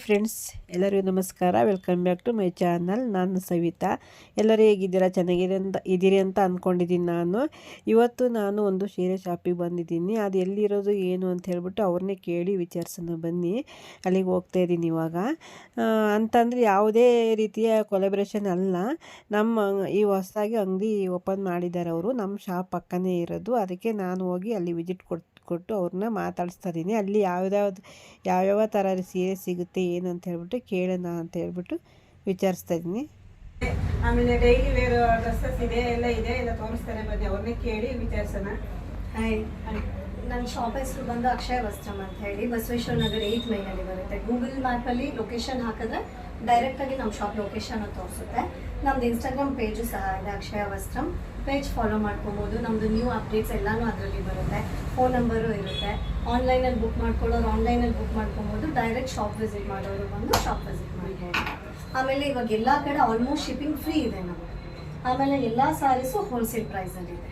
Friends, ಎಲ್ಲರಿಗೂ ನಮಸ್ಕಾರ. Welcome back to my channel. ನಾನು ಸವಿತಾ. ಎಲ್ಲರೂ ಹೇಗಿದ್ದೀರಾ? ಇದ್ದೀರಿ ಅಂತ ಅಂದ್ಕೊಂಡಿದ್ದೀನಿ. ಇವತ್ತು ನಾನು ಒಂದು ಸೀರೆ ಶಾಪಿಗೆ ಬಂದಿದ್ದೀನಿ. ಅದು ಎಲ್ಲಿರೋದು ಏನು ಅಂತ ಹೇಳ್ಬಿಟ್ಟು ಅವ್ರನ್ನೇ ಕೇಳಿ ವಿಚಾರಿಸೋಣ ಬನ್ನಿ. ಅಲ್ಲಿಗೆ ಹೋಗ್ತಾ ಇದ್ದೀನಿ ಇವಾಗ. ಅಂತಂದರೆ ಯಾವುದೇ ರೀತಿಯ ಕೊಲಾಬ್ರೇಷನ್ ಅಲ್ಲ. ಈ ಹೊಸದಾಗಿ ಅಂಗಡಿ ಓಪನ್ ಮಾಡಿದ್ದಾರೆ ಅವರು. ನಮ್ಮ ಶಾಪ್ ಪಕ್ಕನೇ ಇರೋದು. ಅದಕ್ಕೆ ನಾನು ಹೋಗಿ ಅಲ್ಲಿ ವಿಸಿಟ್ ಕೊಟ್ಟು ಅವ್ರನ್ನ ಮಾತಾಡಿಸ್ತಾ ಇದ್ದೀನಿ. ಅಲ್ಲಿ ಯಾವ್ಯಾವ ಥರ ಸೀರೆ ಸಿಗುತ್ತೆ ಏನು ಅಂತ ಹೇಳ್ಬಿಟ್ಟು ಕೇಳೋಣ ಅಂತ ಹೇಳ್ಬಿಟ್ಟು ವಿಚಾರಿಸ್ತಾ ಇದ್ದೀನಿ. ಆಮೇಲೆ ಡೈಲಿ ವೇರ್ ಡ್ರೆಸ್ಸಸ್ ಎಲ್ಲ ತೋರಿಸ್ತಾರೆ. ಬನ್ನಿ ಅವ್ರನ್ನೇ ಕೇಳಿ ವಿಚಾರಿಸೋಣ. ನನ್ನ ಶಾಪ್ ಹೆಸರು ಬಂದು ಅಕ್ಷಯ ವಸ್ತ್ರಂ ಅಂತ ಹೇಳಿ ಬಸವೇಶ್ವರ ನಗರ 8 ಮೈನಲ್ಲಿ ಬರುತ್ತೆ. ಗೂಗಲ್ ಮ್ಯಾಪಲ್ಲಿ ಲೊಕೇಶನ್ ಹಾಕಿದ್ರೆ ಡೈರೆಕ್ಟಾಗಿ ನಮ್ಮ ಶಾಪ್ ಲೊಕೇಶನ್ ತೋರಿಸುತ್ತೆ. ನಮ್ದು ಇನ್ಸ್ಟಾಗ್ರಾಮ್ ಪೇಜು ಸಹ ಇದೆ, ಅಕ್ಷಯ ವಸ್ತ್ರಂ ಪೇಜ್ ಫಾಲೋ ಮಾಡ್ಕೋಬೋದು. ನಮ್ಮದು ನ್ಯೂ ಅಪ್ಡೇಟ್ಸ್ ಎಲ್ಲನೂ ಅದರಲ್ಲಿ ಬರುತ್ತೆ. ಫೋನ್ ನಂಬರು ಇರುತ್ತೆ. ಆನ್ಲೈನಲ್ಲಿ ಬುಕ್ ಮಾಡ್ಕೊಳ್ಳೋರು ಆನ್ಲೈನಲ್ಲಿ ಬುಕ್ ಮಾಡ್ಕೊಬೋದು. ಡೈರೆಕ್ಟ್ ಶಾಪ್ ವಿಸಿಟ್ ಮಾಡೋರು ಬಂದು ಶಾಪ್ ವಿಸಿಟ್ ಮಾಡ್ಬೋದು. ಆಮೇಲೆ ಇವಾಗ ಎಲ್ಲ ಕಡೆ ಆಲ್ಮೋಸ್ಟ್ ಶಿಪ್ಪಿಂಗ್ ಫ್ರೀ ಇದೆ ನಮಗೆ. ಆಮೇಲೆ ಎಲ್ಲ ಸ್ಯಾರೀಸು ಹೋಲ್ಸೇಲ್ ಪ್ರೈಸಲ್ಲಿದೆ.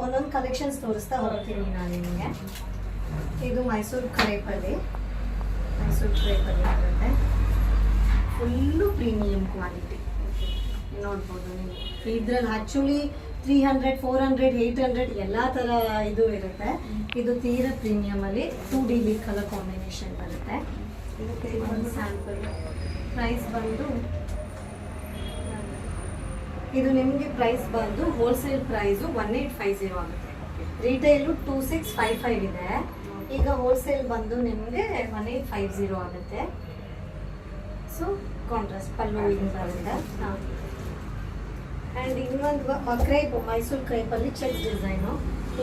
ಒಂದೊಂದು ಕಲೆಕ್ಷನ್ಸ್ ತೋರಿಸ್ತಾ ಹೋಗ್ತೀನಿ ನಾನು ನಿಮಗೆ. ಇದು ಮೈಸೂರು ಕ್ರೇಪಲ್ಲಿ ಬರುತ್ತೆ. ಫುಲ್ಲು ಪ್ರೀಮಿಯಂ ಕ್ವಾಲಿಟಿ ನೋಡ್ಬೋದು ನೀವು. ಇದ್ರಲ್ಲಿ ಆ್ಯಕ್ಚುಲಿ 300, 400, 800 ಎಲ್ಲ ಥರ ಇದು ಇರುತ್ತೆ. ಇದು ತೀರಾ ಪ್ರೀಮಿಯಮಲ್ಲಿ 2D ಕಲರ್ ಕಾಂಬಿನೇಷನ್ ಬರುತ್ತೆ. ಒಂದು ಸ್ಯಾಂಪಲ್ ಪ್ರೈಸ್ ಬಂದು ಇದು ನಿಮಗೆ ಪ್ರೈಸ್ ಬಂದು ಹೋಲ್ಸೇಲ್ ಪ್ರೈಸು 1850 ಆಗುತ್ತೆ. ರಿಟೇಲು 2655 ಇದೆ. ಈಗ ಹೋಲ್ಸೇಲ್ ಬಂದು ನಿಮಗೆ 1850 ಆಗುತ್ತೆ. ಸೊ ಕಾಂಟ್ರಾಸ್ಟ್ ಪಲ್ಲು ಇದು ಬರುತ್ತೆ. ಆ್ಯಂಡ್ ಇನ್ನೊಂದು ಕ್ರೇಪ್ ಮೈಸೂರು ಕ್ರೇಪಲ್ಲಿ ಚೆಕ್ ಡಿಸೈನು.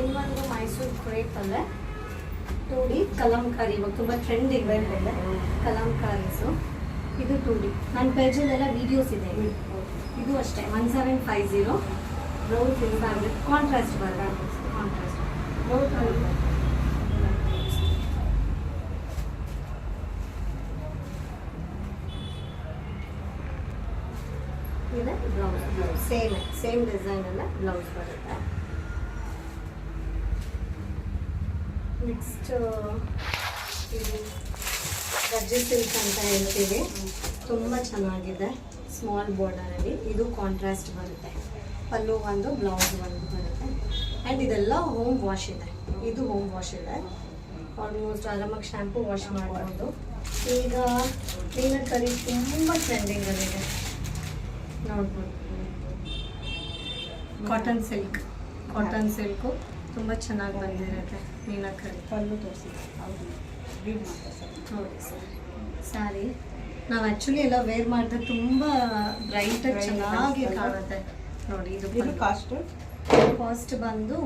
ಇನ್ನೊಂದು ಮೈಸೂರು ಕ್ರೇಪಲ್ಲೇ 2D ಕಲಂಕಾರಿ ಇವಾಗ ತುಂಬ ಟ್ರೆಂಡಿಂಗ್ ಇದೆ ಕಲಂಕಾರೀಸು. ಇದು 2D ನನ್ನ ಪೇಜಲ್ಲೆಲ್ಲ ವೀಡಿಯೋಸ್ ಇದೆ. ಇದು ಅಷ್ಟೇ 1750 ಬ್ಲೌಸ್ ಫ್ಯಾಬ್ರಿಕ್ ಕಾಂಟ್ರಾಸ್ಟ್ ಬರುತ್ತೆ. ಕಾಂಟ್ರಾಸ್ಟ್ ಇದೆ. ಬ್ಲೌಸ್ ಸೇಮ್ ಡಿಸೈನಲ್ಲ ಬ್ಲೌಸ್ ಬರುತ್ತೆ. ನೆಕ್ಸ್ಟ್ ಇದು ಗಜ್ಜೆ ಸಿಲ್ಕ್ ಅಂತ ಹೇಳ್ತೀವಿ. ತುಂಬ ಚೆನ್ನಾಗಿದೆ. ಸ್ಮಾಲ್ ಬಾರ್ಡರಲ್ಲಿ ಇದು ಕಾಂಟ್ರಾಸ್ಟ್ ಬರುತ್ತೆ. ಪಲ್ಲು ಒಂದು ಬ್ಲೌಸ್ ಒಂದು ಬರುತ್ತೆ. ಆ್ಯಂಡ್ ಇದೆಲ್ಲ ಹೋಮ್ ವಾಶ್ ಇದೆ. ಇದು ಹೋಮ್ ವಾಶ್ ಇದೆ. ಆಲ್ಮೋಸ್ಟ್ ಆರಾಮಾಗಿ ಶಾಂಪೂ ವಾಶ್ ಮಾಡ್ಬೋದು. ಈಗ ಮೀನಕರಿ ತುಂಬ ಟ್ರೆಂಡಿಂಗಲ್ಲಿದೆ ನೋಡ್ಬೋದು. ಕಾಟನ್ ಸಿಲ್ಕು ತುಂಬ ಚೆನ್ನಾಗಿ ಬಂದಿರುತ್ತೆ. ಮೀನಕರಿ ಪಲ್ಲು ತೋರಿಸಿ ನೋಡಿ ಸ್ಯಾರಿ ನಾವು ಆ್ಯಕ್ಚುಲಿ ಎಲ್ಲ ವೇರ್ ಮಾಡಿದ್ರೆ ತುಂಬ ಬ್ರೈಟಾಗಿ ಚೆನ್ನಾಗಿ ಕಾಣುತ್ತೆ ನೋಡಿ. ಇದು ಕಾಸ್ಟ್ ಬಂದು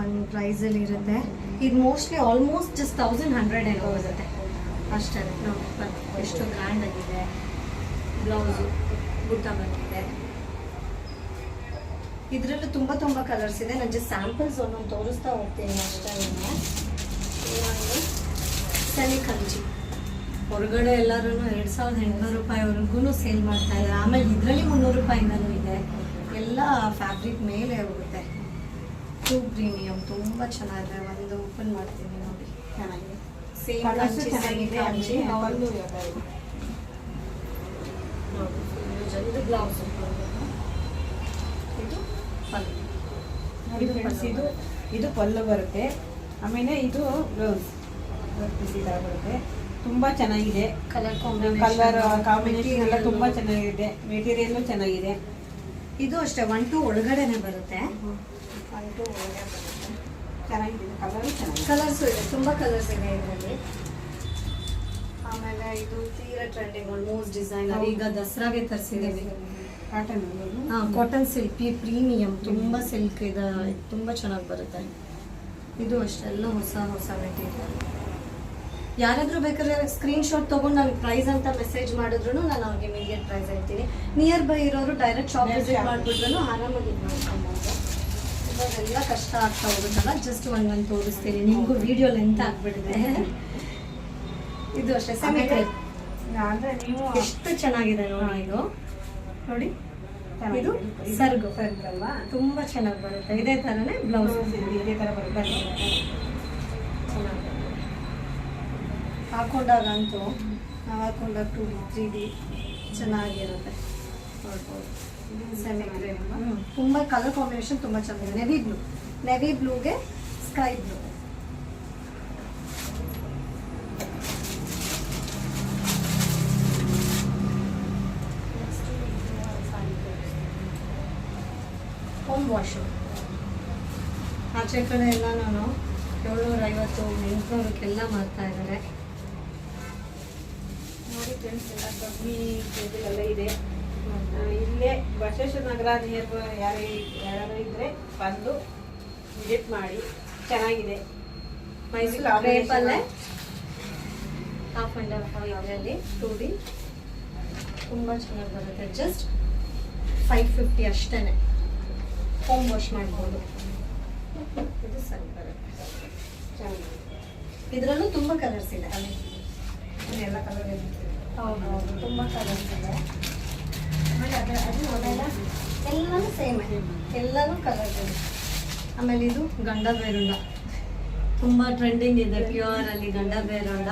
ಒಂದು ಪ್ರೈಸಲ್ಲಿ ಇರುತ್ತೆ. ಇದು ಮೋಸ್ಟ್ಲಿ ಆಲ್ಮೋಸ್ಟ್ 1100 ಏನೋ ಬರುತ್ತೆ ಅಷ್ಟೇ. ನೋಡಿ ಎಷ್ಟು ಗ್ರ್ಯಾಂಡ್ ಆಗಿದೆ. ಬ್ಲೌಸು ಬುಟ್ಟ ಬಂದಿದೆ. ಇದರಲ್ಲೂ ತುಂಬ ಕಲರ್ಸ್ ಇದೆ. ನಾನು ಜಸ್ಟ್ ಸ್ಯಾಂಪಲ್ಸ್ ಒಂದೊಂದು ತೋರಿಸ್ತಾ ಹೋಗ್ತೀನಿ ಅಷ್ಟೇ. ಇನ್ನೊಂದು ಸೆಮಿ ಕಂಚಿ ಹೊರಗಡೆ ಎಲ್ಲರೂ 2800 ರೂಪಾಯಿವರೆಗೂ ಸೇಲ್ ಮಾಡ್ತಾ ಇದ್ದಾರೆ. ಆಮೇಲೆ ಇದರಲ್ಲಿ 300 ರೂಪಾಯಿಂದಲೂ ಇದೆ. ಎಲ್ಲ ಫ್ಯಾಬ್ರಿಕ್ ಮೇಲೆ ಹೋಗುತ್ತೆ. ಟೂ ಪ್ರೀಮಿಯಂ ತುಂಬ ಚೆನ್ನಾಗಿದೆ. ಒಂದು ಓಪನ್ ಮಾಡ್ತೀನಿ ನೋಡಿ. ಚೆನ್ನಾಗಿದೆ. ಸೇಮ್ ಚೆನ್ನಾಗಿದೆ. ಜಲ್ದಿ ಬ್ಲೌಸ್ ಇದು ಪಲ್ಲು ಬರುತ್ತೆ. ಆಮೇಲೆ ಇದು ಬ್ಲೌಸ್ ಬರುತ್ತೆ. ತುಂಬ ಚೆನ್ನಾಗಿದೆ. ಕಲರ್ ಕಾಂಬಿನೇಷನ್ ಎಲ್ಲ ತುಂಬ ಚೆನ್ನಾಗಿದೆ. ಮೆಟೀರಿಯಲ್ಲು ಚೆನ್ನಾಗಿದೆ. ಇದು ಅಷ್ಟೇ 1-2 ಒಳಗಡೆನೆ ಬರುತ್ತೆ. ಚೆನ್ನಾಗಿದೆ. ಕಲರ್ಸು ಇದೆ. ತುಂಬ ಕಲರ್ಸ್ ಇದೆ ಇದರಲ್ಲಿ. ಆಮೇಲೆ ಇದು ತೀರಾ ಟ್ರೆಂಡಿಂಗ್ ಆಲ್ಮೋಸ್ಟ್ ಡಿಸೈನರ್. ಈಗ ದಸರಾಗೆ ತರಿಸಿದ್ದೀವಿ. ಕಾಟನ್ ಸಿಲ್ಕ್ ಪ್ರೀಮಿಯಂ ತುಂಬ ಸಿಲ್ಕ್ ಇದೆ. ತುಂಬ ಚೆನ್ನಾಗಿ ಬರುತ್ತೆ. ಇದು ಅಷ್ಟೆಲ್ಲ ಹೊಸ ಮೆಟೀರಿಯಲ್. ಯಾರಾದರೂ ಬೇಕಾದ್ರೆ ಸ್ಕ್ರೀನ್ಶಾಟ್ ತೊಗೊಂಡು ನನಗೆ ಪ್ರೈಸ್ ಅಂತ ಮೆಸೇಜ್ ಮಾಡಿದ್ರು ನಾನು ಅವ್ರಿಗೆ ಇಮಿಡಿಯೇಟ್ ಪ್ರೈಸ್ ಹೇಳ್ತೀನಿ. ನಿಯರ್ ಬೈ ಇರೋರು ಡೈರೆಕ್ಟ್ ಶಾಪ್ ವಿಸಿಟ್ ಮಾಡಿಬಿಟ್ರು ಆರಾಮಾಗಿ ಇದು ಮಾಡ್ಕೊಬೋದು. ಇವಾಗೆಲ್ಲ ಕಷ್ಟ ಆಗ್ತಾ ಹೋಗುತ್ತಲ್ಲ, ಜಸ್ಟ್ ಒಂದು ತೋರಿಸ್ತೀನಿ ನಿಮಗೂ. ವಿಡಿಯೋ ಲೆಂತ್ ಆಗಿಬಿಟ್ಟಿದೆ. ಇದು ಅಷ್ಟೇ ಸೆಮಿ ಕ್ರೇಪ್. ಎಷ್ಟು ಚೆನ್ನಾಗಿದೆ ನೋಡಿ. ಇದು ನೋಡಿ ಇದು ಸರ್ಗು ಅಲ್ವಾ, ತುಂಬ ಚೆನ್ನಾಗಿ ಬರುತ್ತೆ. ಇದೇ ಥರನೇ ಬ್ಲೌಸ್ ಇದೇ ಥರ ಬರುತ್ತೆ. ಹಾಕೊಂಡಾಗಂತೂ ನಾವು ಹಾಕೊಂಡಾಗ 2D 3D ಚೆನ್ನಾಗಿರುತ್ತೆ ನೋಡ್ಬೋದು. ಸೆಮಿ ಕ್ರೇಪ್ ತುಂಬ ಕಲರ್ ಕಾಂಬಿನೇಷನ್ ತುಂಬ ಚೆನ್ನಾಗಿದೆ. ನೆವಿ ಬ್ಲೂಗೆ ಸ್ಕೈ ಬ್ಲೂ. ಹೋಮ್ ವಾಶು ಆಚೆ ಕಡೆ ಎಲ್ಲ ನಾನು 750 800ಕ್ಕೆಲ್ಲ ಮಾಡ್ತಾ ಇದ್ದಾರೆ. ನೋಡಿ ಫ್ರೆಂಡ್ಸ್, ಎಲ್ಲ ಕಮ್ಮಿ ಎಲ್ಲ ಇದೆ. ಇಲ್ಲೇ ಬಸವೇಶ್ವರ ನಗರ ನಿಯರ್ ಯಾರು ಇದ್ರೆ ಬಂದು ವಿಸಿಟ್ ಮಾಡಿ. ಚೆನ್ನಾಗಿದೆ. ಮೈಸೂರು ಕ್ರೇಪಲ್ಲೇ ಹಾಫ್ ಆ್ಯಂಡ್ ಹಾಫ್ ಇದರಲ್ಲಿ 2D ತುಂಬ ಚೆನ್ನಾಗಿ ಬರುತ್ತೆ. ಜಸ್ಟ್ 550 ಅಷ್ಟೇ. ಹೋಮ್ ವಾಶ್ ಮಾಡ್ಬೋದು. ಇದು ಸರಿ ಬರುತ್ತೆ. ಚೆನ್ನಾಗಿದೆ. ಇದರಲ್ಲೂ ತುಂಬ ಕಲರ್ಸ್ ಇದೆ. ಎಲ್ಲ ಕಲರ್ ಹೌದು, ತುಂಬ ಕಲರ್ಸ್ ಇದೆ. ಆಮೇಲೆ ಎಲ್ಲನೂ ಸೇಮ್, ಎಲ್ಲನೂ ಕಲರ್ ಇದೆ. ಆಮೇಲೆ ಇದು ಗಂಡ ಬೇರುಂಡ ತುಂಬ ಟ್ರೆಂಡಿಂಗ್ ಇದೆ. ಪ್ಯೂರ್ ಅಲ್ಲಿ ಗಂಡ ಬೇರುಂಡ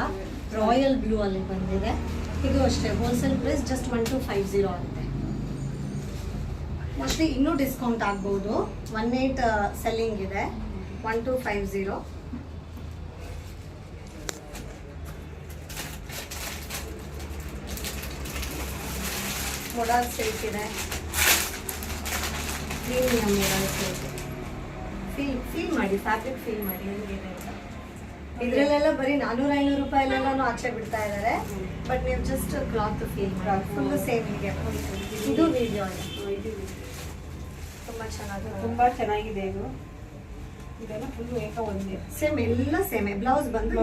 ರಾಯಲ್ ಬ್ಲೂ ಅಲ್ಲಿ ಬಂದಿದೆ. ಇದು ಅಷ್ಟೇ ಹೋಲ್ಸೇಲ್ ಪ್ರೈಸ್ ಜಸ್ಟ್ 1250 ಆಗುತ್ತೆ. ಮೋಸ್ಟ್ಲಿ ಇನ್ನೂ ಡಿಸ್ಕೌಂಟ್ ಆಗ್ಬೋದು. 18 ಸೆಲ್ಲಿಂಗ್ ಇದೆ. 1250. ಮೊಡಾಲ್ ಸಿಲ್ಕ್ ಇದೆ. Premium modal silk. ಫೀಲ್ ಮಾಡಿ, ಫ್ಯಾಬ್ರಿಕ್ ಫೀಲ್ ಮಾಡಿ ಹೆಂಗಿದೆ ಅಂತ. ಇದರಲ್ಲೆಲ್ಲ ಬರೀ 400-500 ರೂಪಾಯಿಲೆಲ್ಲನೂ ಆಚೆ ಬಿಡ್ತಾ ಇದ್ದಾರೆ. ಬಟ್ ನೀವು ಜಸ್ಟ್ ಕ್ಲಾತ್ ಫೀಲ್ ಮಾಡಿ. ಫುಲ್ ಸೇಮ್ ಇದೆ. ಇದು ವಿಡಿಯೋ ತುಂಬ ಚೆನ್ನಾಗಿದೆ. ತುಂಬಾ ಚೆನ್ನಾಗಿದೆ. ಇದೆಲ್ಲ ಫುಲ್ ಏಕ ಒಂದೇ ಸೇಮ್, ಎಲ್ಲ ಸೇಮೆ. ಬ್ಲೌಸ್ ಬಂದು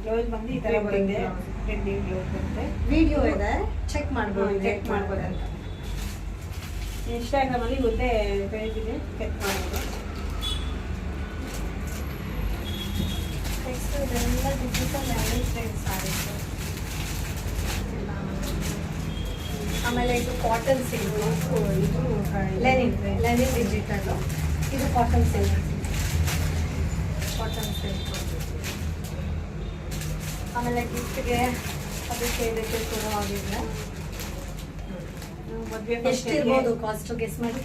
ಬ್ಲೌಸ್ ಬಂದು ಈ ತರ ಬರುತ್ತೆ. ಟ್ರೆಂಡಿಂಗ್ ಬ್ಲೌಸ್ ಬರುತ್ತೆ. ವಿಡಿಯೋ ಇದೆ, ಚೆಕ್ ಮಾಡ್ಬೋದು. ಚೆಕ್ ಮಾಡ್ಬೋದಂತ. ಇನ್ಸ್ಟಾಗ್ರಾಮ್ ಅಲ್ಲಿ ಗೊತ್ತೇ ಪೇಜ್ ಇದೆ, ಚೆಕ್ ಮಾಡ್ಬೋದು. ನೆಕ್ಸ್ಟ್ ಇದೆಲ್ಲ ಡಿಜಿಟಲ್ ಲ್ಯಾಂಗ್ವೇಜ್ ಸಾರೀಸ್. ಆಮೇಲೆ ಇದು ಕಾಟನ್ ಸಿಲ್ಕ್, ಇದು ಲೆನಿನ್ ಡಿಜಿಟಲ್. ಇದು ಕಾಟನ್ ಸಿಲ್ಕ್. ಆಮೇಲೆ ಗಿಫ್ಟ್ಗೆ ಅದಕ್ಕೆ ಇದಕ್ಕೆ ಕೊಡುವಾಗಿದ್ರೆ ಮದ್ವೆ ಎಷ್ಟಿರ್ಬೋದು ಕಾಸ್ಟ್ ಗೆಸ್ ಮಾಡಿ.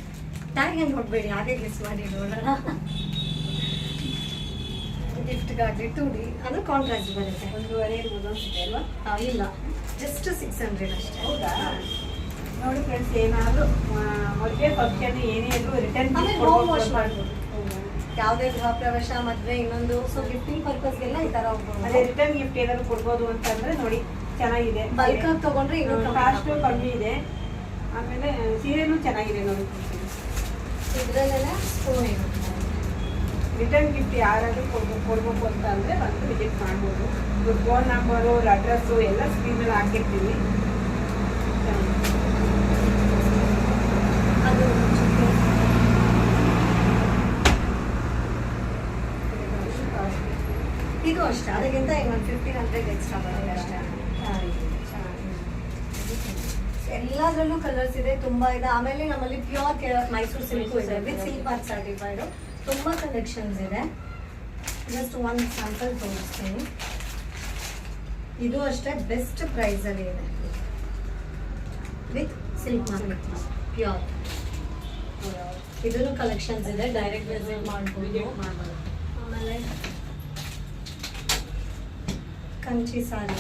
ಟ್ಯಾಗ್ ಏನು ಕೊಡಬೇಡಿ, ಹಾಗೆ ಗೆಸ್ ಮಾಡಿ ನೋಡೋಣ. ಗಿಫ್ಟ್ಗಾಗಲಿ 2D ಅಂದರೆ ಕಾಂಟ್ರಾಸ್ಟ್ ಬರುತ್ತೆ. 1.5 ಇರ್ಬೋದು ಅನ್ಸುತ್ತೆ ಅಲ್ವಾ? ಇಲ್ಲ, ಜಸ್ಟ್ 600 ಅಷ್ಟೇ. ಹೌದಾ? ನೋಡಿ ಫ್ರೆಂಡ್ಸ್, ಏನಾದರೂ ಮದುವೆ ಫಂಕ್ಷನ್ ಏನೇ ಇದ್ರು ರಿಟರ್ನ್ ಹೋಮ್ ವಾಶ್ ಮಾಡ್ಬೋದು. ಯಾವುದೇ ಗೃಹ ಪ್ರವೇಶ, ಮದುವೆ, ಇನ್ನೊಂದು ಸೊ ಗಿಫ್ಟಿಂಗ್ ಪರ್ಪಸ್ಗೆಲ್ಲ ಈ ಥರ ಹೋಗ್ಬೋದು. ಅದೇ ರಿಟರ್ನ್ ಗಿಫ್ಟ್ ಏನಾದ್ರು ಕೊಡ್ಬೋದು ಅಂತಂದ್ರೆ ನೋಡಿ ಚೆನ್ನಾಗಿದೆ. ಬಲ್ಕ್ ಆಗಿ ತಗೊಂಡ್ರೆ ಇನ್ನೂ ಕಾಸ್ಟ್ ಕಮ್ಮಿ ಇದೆ. ಆಮೇಲೆ ಸೀರೆನೂ ಚೆನ್ನಾಗಿದೆ ನೋಡಿ. ಇದರಲ್ಲೆಲ್ಲ ಸ್ಪೂನ್ ಇದೆ. ರಿಟರ್ನ್ ಗಿಫ್ಟ್ ಯಾರಾದರೂ ಕೊಡ್ಬೇಕು ಅಂತ ಅಂದರೆ ಬಂದು ವಿಸಿಟ್ ಮಾಡ್ಬೋದು. ಫೋನ್ ನಂಬರು, ಅಡ್ರೆಸ್ಸು ಎಲ್ಲ ಸ್ಕ್ರೀನ್ ಮೇಲೆ ಹಾಕಿರ್ತೀವಿ. ಅದು ಇದು ಅಷ್ಟೇ, ಅದಕ್ಕಿಂತ ಇನ್ನೊಂದು 1500 ಎಕ್ಸ್ಟ್ರಾ ಬರುತ್ತೆ ಅಷ್ಟೇ. ಎಲ್ಲದರಲ್ಲೂ ಕಲರ್ಸ್ ಇದೆ, ತುಂಬಾ ಇದೆ. ಆಮೇಲೆ ನಮ್ಮಲ್ಲಿ ಪ್ಯೂರ್ ಮೈಸೂರು ಸಿಲ್ಕು ಇದೆ ವಿತ್ ಸಿಲ್ಕ್ ಮಾರ್ಕ್ ಸರ್ಟಿಫೈಡ್. ತುಂಬಾ ಕಲೆಕ್ಷನ್ಸ್ ಇದೆ. ಜಸ್ಟ್ ಒಂದು ಸ್ಯಾಂಪಲ್ ತೋರಿಸ್ತೀನಿ. ಇದು ಅಷ್ಟೇ ಬೆಸ್ಟ್ ಪ್ರೈಸ್ ಅಲ್ಲಿ ಇದೆ ವಿತ್ ಸಿಲ್ಕ್ ಮಾರ್ಕ್ ಪ್ಯೂರ್. ಇದನ್ನು ಕಲೆಕ್ಷನ್ಸ್ ಇದೆ, ಡೈರೆಕ್ಟ್ ವಿಸಿಟ್ ಮಾಡ್ಬೋದು. ಆಮೇಲೆ Kanchi sari,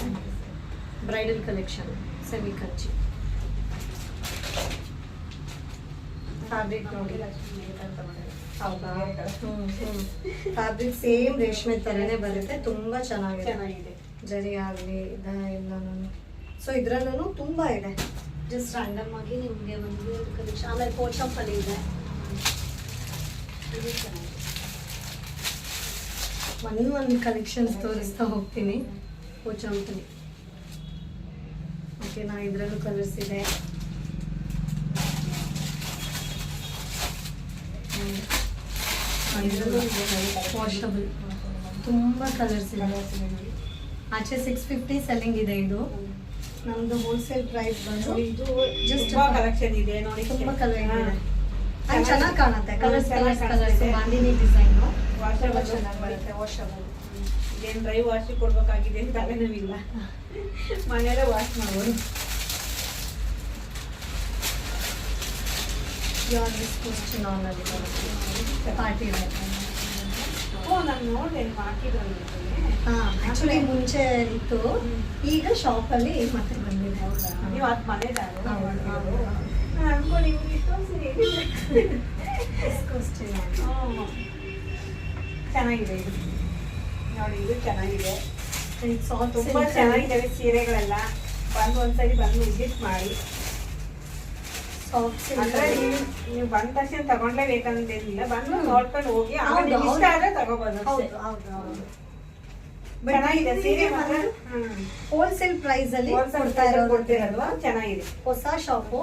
bridal collection, semi Kanchi. Fabric ನೋಡಿ, ಹೌದಾ? ಫ್ಯಾಬ್ರಿಕ್ ಸೇಮ್ ರೇಷ್ಮೆ ಥರನೇ ಬರುತ್ತೆ. ತುಂಬಾ ಚೆನ್ನಾಗಿದೆ. ಜರಿ ಆಗಲಿ ಎಲ್ಲನೂ. ಸೊ ಇದರಲ್ಲೂ ತುಂಬ ಇದೆ. ಜಸ್ಟ್ ರ್ಯಾಂಡಮ್ ಆಗಿ ನಿಮಗೆ ಒಂದು ಕಲೆಕ್ಷನ್. ಆಮೇಲೆ ಪೋಚಂಪಲ್ಲಿ ಇದೆ. ಇದು ಚೆನ್ನಾಗಿದೆ. ಒಂದು ಕಲೆಕ್ಷನ್ಸ್ ತೋರಿಸ್ತಾ ಹೋಗ್ತೀನಿ. ಪೋಚಂಪಲ್ಲಿ ಓಕೆನಾ? ಇದರಲ್ಲೂ ಕಲರ್ಸ್ ಇದೆ. ವಾಷಬಲ್, ತುಂಬ ಕಲರ್ಸ್ ಇದೆ. ಆಚೆ 650 ಸೆಲ್ಲಿಂಗ್ ಇದೆ. ಇದು ನಮ್ದು ಹೋಲ್ಸೇಲ್ ಪ್ರೈಸ್ ಬಂದು ಇದು ಜಸ್ಟ್ ಕಲೆಕ್ಷನ್ ಇದೆ ನೋಡಿ. ತುಂಬ ಕಲರ್ ಇದೆ. ಅದು ಚೆನ್ನಾಗಿ ಕಾಣುತ್ತೆ. ಕಲರ್ಸ್ ಚೆನ್ನಾಗಿ ಕಲರ್ಸ್ ಬಾಂದಿನಿ ಡಿಸೈನು ವಾಷಬಲ್ ಚೆನ್ನಾಗಿ ಬರುತ್ತೆ. ವಾಷಬಲ್ ಇದೇನು ಡ್ರೈ ವಾಶ್ ಕೊಡ್ಬೇಕಾಗಿದೆ ಅಂತ ತಲೆನೋವಿಲ್ಲ, ಮನೆಯಲ್ಲೇ ವಾಶ್ ಮಾಡ್ಬೋದು. ಪಾರ್ಟಿ ಓ ನಾನು ನೋಡಿದೆ ನೀವು ಹಾಕಿದ್ರಲ್ಲ. ಆಕ್ಚುಲಿ ಮುಂಚೆ ಇತ್ತು, ಈಗ ಶಾಪಲ್ಲಿ ಮತ್ತೆ ಬಂದಿದೆ. ಹೌದಾ, ನೀವು ಅದು ಮನೆದಾರು? ಹೌದು. ನಾನು ಅನ್ಕೊಂಡು ನಿಮ್ಗೆ ಇಷ್ಟೊಂದು ಸರಿ ಚೆನ್ನಾಗಿದೆ ಇದು ನೋಡಿ, ಇದು ಚೆನ್ನಾಗಿದೆ, ತುಂಬಾ ಚೆನ್ನಾಗಿದ್ದಾವೆ ಸೀರೆಗಳೆಲ್ಲ. ಬಂದು ಒಂದ್ಸರಿ ಬಂದು ವಿಸಿಟ್ ಮಾಡಿ. ಅಂದ್ರೆ ನೀವು ಬಂದ ತಕ್ಷಣ ತಗೊಂಡ್ಲೇಬೇಕಂತೇನಿಲ್ಲ, ಬಂದು ನೋಡ್ಕೊಂಡು ಹೋಗಿ ಆಮೇಲೆ ನಿಮ್ಗೆ ಇಷ್ಟ ಆದ್ರೆ ತಗೋಬಹುದು. ಚೆನ್ನಾಗಿದೆ ಸೀರೆ ಮಾತ್ರ. ಹೋಲ್ಸೇಲ್ ಪ್ರೈಸ್ ಅಲ್ಲಿ ಕೊಡ್ತಿರೋದು ಚೆನ್ನಾಗಿದೆ. ಹೊಸ ಶಾಪು.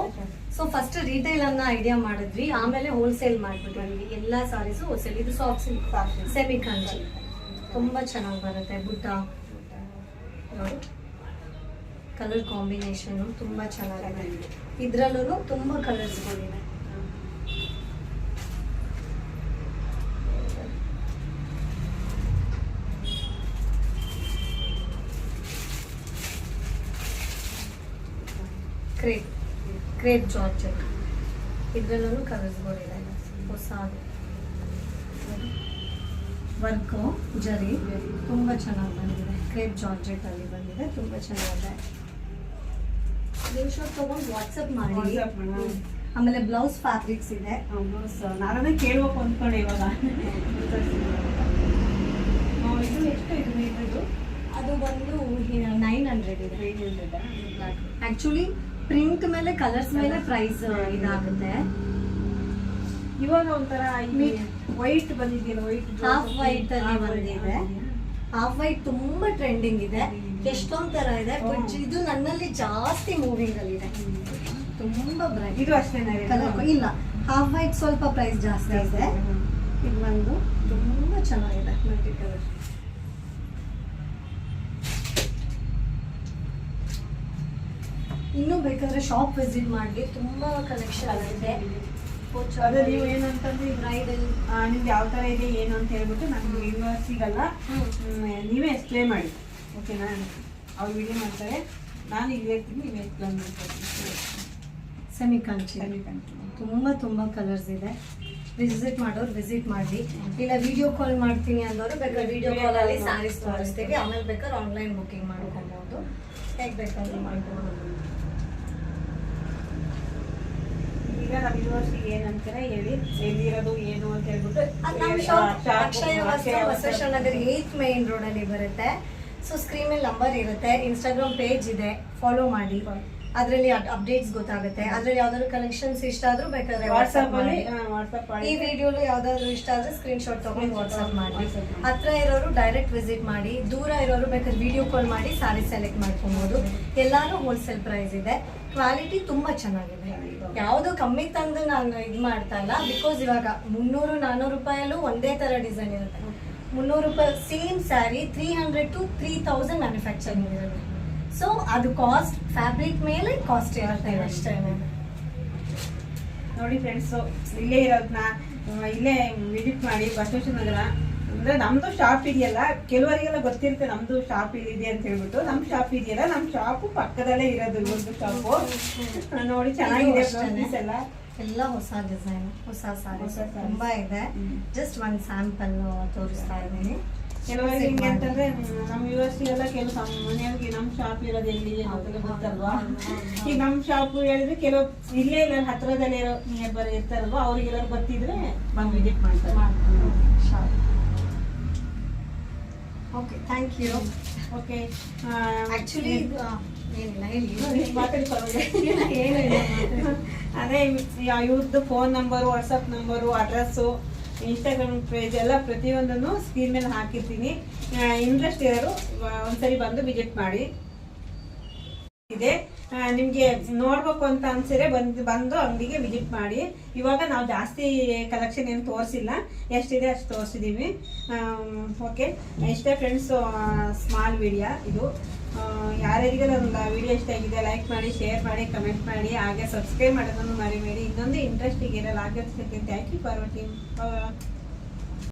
ಸೊ ಫಸ್ಟ್ ರಿಟೈಲ್ ಅನ್ನ ಐಡಿಯಾ ಮಾಡಿದ್ವಿ, ಆಮೇಲೆ ಹೋಲ್ಸೇಲ್ ಮಾಡ್ಬಿಟ್ವಿ. ಎಲ್ಲಾ ಸಾರೀಸು ಹೋಲ್ಸೇಲ್. ಇದು ಸಾಫ್ಟ್ ಸಿಲ್ಕ್ ಸೆಮಿ ಕಂಚಿ, ತುಂಬಾ ಚೆನ್ನಾಗಿ ಬರುತ್ತೆ. ಬುಟ್ಟ ನೋಡಿ, ಕಲರ್ ಕಾಂಬಿನೇಷನ್ ತುಂಬಾ ಚೆನ್ನಾಗಿದೆ. ಇದ್ರಲ್ಲೂ ತುಂಬಾ ಕಲರ್ಸ್ಗಳಿವೆ. Crepe georgette, ಇದ್ರಲ್ಲೂ ಕಲರ್ಸ್ಗಳಿದೆ. ಹೊಸ ವರ್ಕು ಜರಿ ತುಂಬಾ ಚೆನ್ನಾಗಿ ಬಂದಿದೆ. ಕ್ರೇಪ್ ಜಾರ್ಜೆಟ್ ಅಲ್ಲಿ ಬಂದಿದೆ, ತುಂಬಾ ಚೆನ್ನಾಗಿದೆ. ಸ್ಕ್ರೀನ್ಶಾಟ್ ತಗೊಂಡು ವಾಟ್ಸಪ್ ಮಾಡಿ. ಆಮೇಲೆ ಬ್ಲೌಸ್ ಫ್ಯಾಬ್ರಿಕ್ಸ್ ಇದೆ. ನಾನೇ ಕೇಳ್ಬೇಕು ಅಂದ್ಕೊಂಡೆ ಇವಾಗ. ಇದು ಎಷ್ಟು ಇದು ಮೀಟರ್ದು? ಅದು ಬಂದು 900 ಇದೆ. 900. ಆಕ್ಚುಲಿ ಪ್ರಿಂಟ್ ಮೇಲೆ ಕಲರ್ಸ್ ಮೇಲೆ ಪ್ರೈಸ್ ಇದಾಗುತ್ತೆ. ಇವಾಗ ಒಂಥರ ವೈಟ್ ಬಂದಿದೆಯಲ್ಲ, ವೈಟ್ ಹಾಫ್ ವೈಟ್ ಅಲ್ಲಿ ಬಂದಿದೆ. ಹಾಫ್ ವೈಟ್ ತುಂಬಾ ಟ್ರೆಂಡಿಂಗ್ ಇದೆ, ಎಷ್ಟೊಂದ್ ತರ ಇದೆ. ಬಟ್ ಇದು ನನ್ನಲ್ಲಿ ಜಾಸ್ತಿ ಮೂವಿಂಗ್ ಅಲ್ಲಿ ಇದೆ. ತುಂಬಾ ಬ್ರೈಟ್. ಇದು ಅಷ್ಟೇನಾ ಕಲರ್ ಇಲ್ಲ, ಹಾಫ್ ವೈಟ್ ಸ್ವಲ್ಪ ಪ್ರೈಸ್ ಜಾಸ್ತಿ ಇದೆ. ಇದು ಬಂದು ತುಂಬಾ ಚೆನ್ನಾಗಿದೆ ಮಲ್ಟಿ ಕಲರ್. ಇನ್ನೂ ಬೇಕಾದ್ರೆ ಶಾಪ್ ವಿಸಿಟ್ ಮಾಡಿ, ತುಂಬಾ ಕಲೆಕ್ಷನ್ ಇದೆ. ಅದೇ ನೀವು ಏನಂತಂದ್ರೆ ಬ್ರೈಡಲ್ ನಿಮ್ಗೆ ಯಾವ ಥರ ಇದೆ ಏನು ಅಂತ ಹೇಳ್ಬಿಟ್ಟು ನಮ್ಗೆ ವ್ಯೂವರ್ಸ್ ಸಿಗಲ್ಲ, ನೀವೇ ಎಕ್ಸ್ಪ್ಲೇನ್ ಮಾಡಿ, ಓಕೆನಾ? ಅವ್ರು ವಿಡಿಯೋ ಮಾಡ್ತಾರೆ, ನಾನು ಇಲ್ಲಿ ಹೇಳ್ತೀನಿ, ನೀವೇ ಎಕ್ಸ್ಪ್ಲೇನ್ ಮಾಡ್ಕೊಡ್ತೀನಿ. ಸೆಮಿ ಕಂಚಿ ತುಂಬಾ ಕಲರ್ಸ್ ಇದೆ. ವಿಸಿಟ್ ಮಾಡೋರು ವಿಸಿಟ್ ಮಾಡಿ, ಇಲ್ಲ ವಿಡಿಯೋ ಕಾಲ್ ಮಾಡ್ತೀನಿ ಅಂದವರು ಬೇಕಾದ್ರೆ ವಿಡಿಯೋ ಕಾಲ್ ಅಲ್ಲಿ ಸ್ಯಾರೀಸ್ ತೋರಿಸ್ತೀವಿ. ಆಮೇಲೆ ಬೇಕಾದ್ರೆ ಆನ್ಲೈನ್ ಬುಕಿಂಗ್ ಮಾಡ್ಕೊಬಹುದು, ಹೇಗೆ ಬೇಕಾದ್ರೂ ಮಾಡ್ಕೊಬಹುದು. ಈಗ ನಮ್ಮ ಯೂನಿವರ್ಸಿಟಿ ಏನಂತಾರೆ ಹೇಳಿ, ಎಲ್ಲಿರೋದು ಏನು ಅಂತ ಹೇಳ್ಬಿಟ್ಟು. ನಮ್ಮ ಶಾಪ್ ಅಕ್ಷಯ ವಸ್ತ್ರ Basaveshwara Nagar 8th main road ಅಲ್ಲಿ ಬರುತ್ತೆ. ಸೊ ಸ್ಕ್ರೀನ್ ಮೇಲೆ ನಂಬರ್ ಇರುತ್ತೆ, ಇನ್ಸ್ಟಾಗ್ರಾಮ್ ಪೇಜ್ ಇದೆ, ಫಾಲೋ ಮಾಡಿ. ಅದರಲ್ಲಿ ಅಪ್ಡೇಟ್ಸ್ ಗೊತ್ತಾಗುತ್ತೆ. ಅದ್ರಲ್ಲಿ ಯಾವ್ದಾದ್ರು ಕಲೆಕ್ಷನ್ಸ್ ಇಷ್ಟ ಆದ್ರೂ ಬೇಕಾದ್ರೆ ವಾಟ್ಸ್ಆಪ್ ಮಾಡಿ. ಈ ವಿಡಿಯೋಲು ಯಾವ್ದಾದ್ರು ಇಷ್ಟ ಆದ್ರೆ ಸ್ಕ್ರೀನ್ ಶಾಟ್ ತಗೊಂಡು ವಾಟ್ಸ್ಆಪ್ ಮಾಡಿ. ಹತ್ರ ಇರೋರು ಡೈರೆಕ್ಟ್ ವಿಸಿಟ್ ಮಾಡಿ, ದೂರ ಇರೋರು ಬೇಕಾದ್ರೆ ವಿಡಿಯೋ ಕಾಲ್ ಮಾಡಿ ಸಾರಿ ಸೆಲೆಕ್ಟ್ ಮಾಡ್ಕೊಬಹುದು. ಎಲ್ಲಾನು ಹೋಲ್ಸೇಲ್ ಪ್ರೈಸ್ ಇದೆ, ಕ್ವಾಲಿಟಿ ತುಂಬಾ ಚೆನ್ನಾಗಿದೆ. ಯಾವುದು ಕಮ್ಮಿ ತಂದು ನಾನು ಇದು ಮಾಡ್ತಾ ಇಲ್ಲ, ಬಿಕಾಸ್ ಇವಾಗ 300-400 ರೂಪಾಯಲ್ಲೂ ಒಂದೇ ತರ ಡಿಸೈನ್ ಇರುತ್ತೆ. 300 ರೂಪಾಯಿ ಸೇಮ್ ಸ್ಯಾರಿ 300 to 3000 ಮ್ಯಾನುಫ್ಯಾಕ್ಚರಿಂಗ್ ಇರುತ್ತೆ. ಸೊ ಅದು ಕಾಸ್ಟ್ ಫ್ಯಾಬ್ರಿಕ್ ಮೇಲೆ ಕಾಸ್ಟ್ ಇರುತ್ತೆ ಅಷ್ಟೇ. ನೋಡಿ ಫ್ರೆಂಡ್ಸು, ಇಲ್ಲೇ ಇರೋದನ್ನ ಇಲ್ಲೇ ವಿಸಿಟ್ ಮಾಡಿ. ಬಸವೇಶ್ವರ ನಗರ ಅಂದ್ರೆ ನಮ್ದು ಶಾಪ್ ಇದೆಯಲ್ಲ, ಕೆಲವರಿಗೆಲ್ಲ ಗೊತ್ತಿರುತ್ತೆ ನಮ್ದು ಶಾಪ್ ಇಲ್ಲಿದೆ ಅಂತ ಹೇಳ್ಬಿಟ್ಟು. ನಮ್ಮ ಶಾಪ್ ಇದೆಯಲ್ಲ, ನಮ್ಮ ಶಾಪು ಪಕ್ಕದಲ್ಲೇ ಇರೋದು ಇವ್ರದ್ದು ಶಾಪು. ನೋಡಿ ಚೆನ್ನಾಗಿದೆ ಎಲ್ಲ ಹೊಸ ಡಿಸೈನ್, ಹೊಸ ಸಾರಿ ತುಂಬಾ ಇದೆ. ಜಸ್ಟ್ ಒಂದು ಸ್ಯಾಂಪಲ್ ತೋರಿಸ್ತಾ ಇದ್ದೀನಿ. ಕೆಲವರಿಗೆ ಹಿಂಗೆ ಅಂತಂದ್ರೆ ನಮ್ಮ ಯೂನಿವರ್ಸಿಟಿಗೆಲ್ಲ ಕೆಲವು ಮನೆಯವ್ರಿಗೆ ನಮ್ಮ ಶಾಪ್ ಇರೋದು ಎಲ್ಲಿ ಅಂತ ಗೊತ್ತಲ್ವಾ. ಈಗ ನಮ್ಮ ಶಾಪ್ ಹೇಳಿದ್ರೆ ಕೆಲವು ಇಲ್ಲೇ ಇಲ್ಲ ಹತ್ರದಲ್ಲೇ ಇರೋ ನಿಯರ್ ಬರ್ ಇರ್ತಾರಲ್ವಾ, ಅವ್ರಿಗೆಲ್ಲರೂ ಗೊತ್ತಿದ್ರೆ ಬಂದು ವಿಸಿಟ್ ಮಾಡ್ತಾರೆ. Okay, thank you. Okay, actually ಏನಿಲ್ಲ ಅದೇ ಇವ್ರದ್ದು phone number, WhatsApp number, address, Instagram page ಎಲ್ಲ ಪ್ರತಿಯೊಂದನ್ನು ಸ್ಕ್ರೀನ್ ಮೇಲೆ ಹಾಕಿರ್ತೀನಿ. ಇಂಟ್ರೆಸ್ಟ್ ಇರೋರು ಒಂದ್ಸರಿ ಬಂದು ವಿಸಿಟ್ ಮಾಡಿ. ಇದೆ ನಿಮಗೆ ನೋಡ್ಬೇಕು ಅಂತ ಅನ್ಸಿದ್ರೆ ಬಂದು ಅಂಗಡಿಗೆ ವಿಸಿಟ್ ಮಾಡಿ. ಇವಾಗ ನಾವು ಜಾಸ್ತಿ ಕಲೆಕ್ಷನ್ ಏನು ತೋರಿಸಿಲ್ಲ, ಎಷ್ಟಿದೆ ಅಷ್ಟು ತೋರಿಸಿದ್ದೀವಿ. ಓಕೆ, ಇಷ್ಟೇ ಫ್ರೆಂಡ್ಸ್, ಸ್ಮಾಲ್ ವಿಡಿಯೋ ಇದು. ಯಾರ್ಯಾರಿಗೆ ನನ್ನ ವಿಡಿಯೋ ಇಷ್ಟ ಆಗಿದೆ ಲೈಕ್ ಮಾಡಿ, ಶೇರ್ ಮಾಡಿ, ಕಮೆಂಟ್ ಮಾಡಿ, ಹಾಗೆ ಸಬ್ಸ್ಕ್ರೈಬ್ ಮಾಡೋದನ್ನು ಮರಿಬೇಡಿ. ಇನ್ನೊಂದು ಇಂಟ್ರೆಸ್ಟಿಂಗ್ ಇರಲ್ಲ. ಆಗುತ್ತೆ. Thank you for watching.